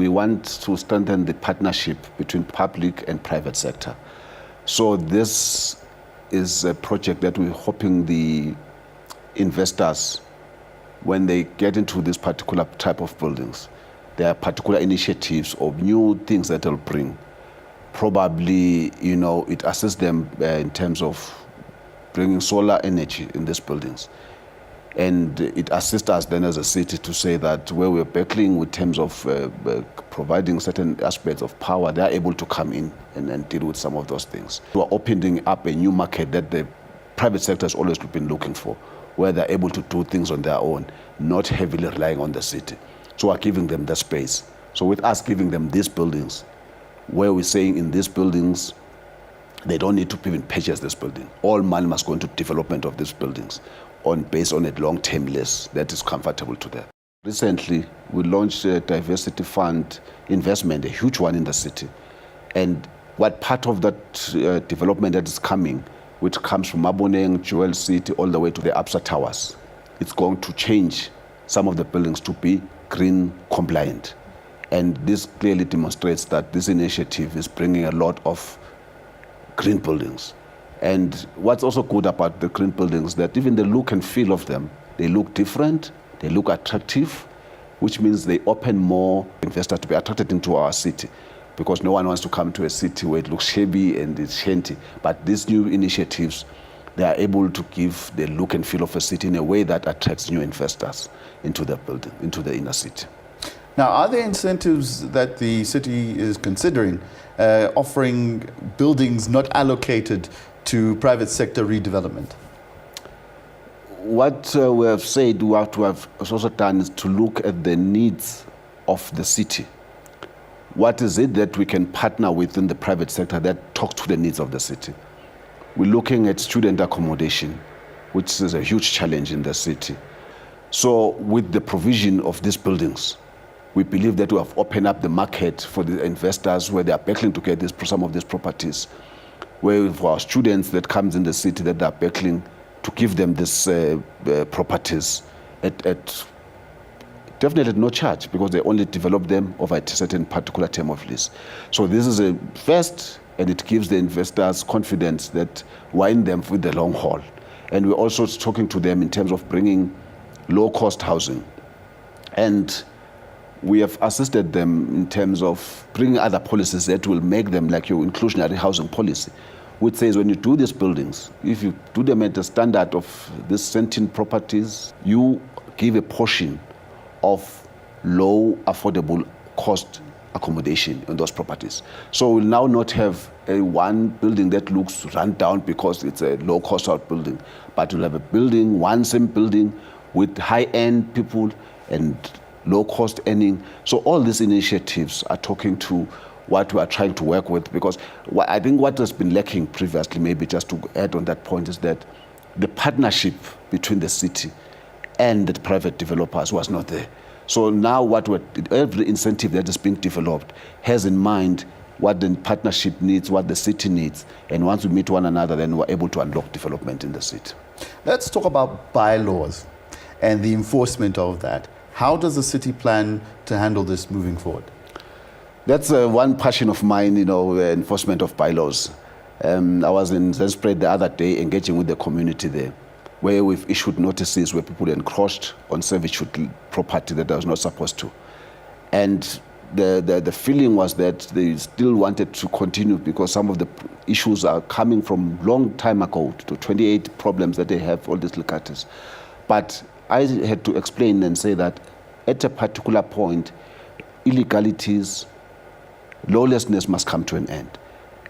we want to strengthen the partnership between public and private sector. So this is a project that we're hoping the investors, when they get into this particular type of buildings, there are particular initiatives or new things that will bring. Probably, it assists them in terms of bringing solar energy in these buildings. And it assists us then as a city to say that where we're battling with terms of providing certain aspects of power, they're able to come in and deal with some of those things. We're opening up a new market that the private sector has always been looking for, where they're able to do things on their own, not heavily relying on the city. So we're giving them the space. So with us giving them these buildings, where we're saying in these buildings, they don't need to even purchase this building. All money must go into development of these buildings based on a long-term lease that is comfortable to them. Recently, we launched a diversity fund investment, a huge one in the city. And what part of that development that is coming, which comes from Maboneng, Jewel City, all the way to the Absa Towers, it's going to change some of the buildings to be green compliant. And this clearly demonstrates that this initiative is bringing a lot of green buildings. And what's also good about the green buildings, that even the look and feel of them, they look different, they look attractive, which means they open more investors to be attracted into our city, because no one wants to come to a city where it looks shabby and it's shanty. But these new initiatives, they are able to give the look and feel of a city in a way that attracts new investors into the building, into the inner city. Now, are there incentives that the city is considering offering buildings not allocated to private sector redevelopment? What we have said, what we have also done is to look at the needs of the city. What is it that we can partner within the private sector that talks to the needs of the city? We're looking at student accommodation, which is a huge challenge in the city. So with the provision of these buildings, we believe that we have opened up the market for the investors where they are battling to get some of these properties, where for our students that comes in the city that they are battling to give them these properties at definitely no charge, because they only develop them over a certain particular term of lease. So this is a first, and it gives the investors confidence that we're in them for the long haul. And we're also talking to them in terms of bringing low-cost housing. And we have assisted them in terms of bringing other policies that will make them like your inclusionary housing policy, which says when you do these buildings, if you do them at the standard of these certain properties, you give a portion of low affordable cost accommodation in those properties. So we'll now not have one building that looks run down because it's a low cost out building, but we'll have a building, one same building with high-end people and low-cost earning. So all these initiatives are talking to what we are trying to work with, because I think what has been lacking previously, maybe just to add on that point, is that the partnership between the city and the private developers was not there. So now every incentive that is being developed has in mind what the partnership needs, what the city needs, and once we meet one another, then we're able to unlock development in the city. Let's talk about bylaws and the enforcement of that. How does the city plan to handle this moving forward? That's one passion of mine, enforcement of bylaws. I was in Zenspread the other day engaging with the community there, where we've issued notices where people encroached on servitude property that I was not supposed to. And the feeling was that they still wanted to continue because some of the issues are coming from long time ago, to 28 problems that they have, all these legacies. But I had to explain and say that at a particular point, illegalities, lawlessness must come to an end.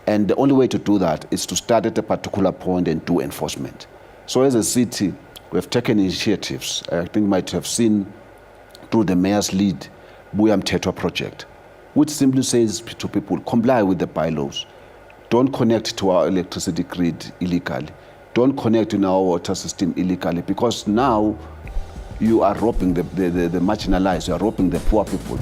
And the only way to do that is to start at a particular point and do enforcement. So as a city, we have taken initiatives. I think you might have seen through the mayor's lead, Buyam Tetwa project, which simply says to people, comply with the bylaws. Don't connect to our electricity grid illegally. Don't connect in our water system illegally, because now you are robbing the marginalized, you are robbing the poor people.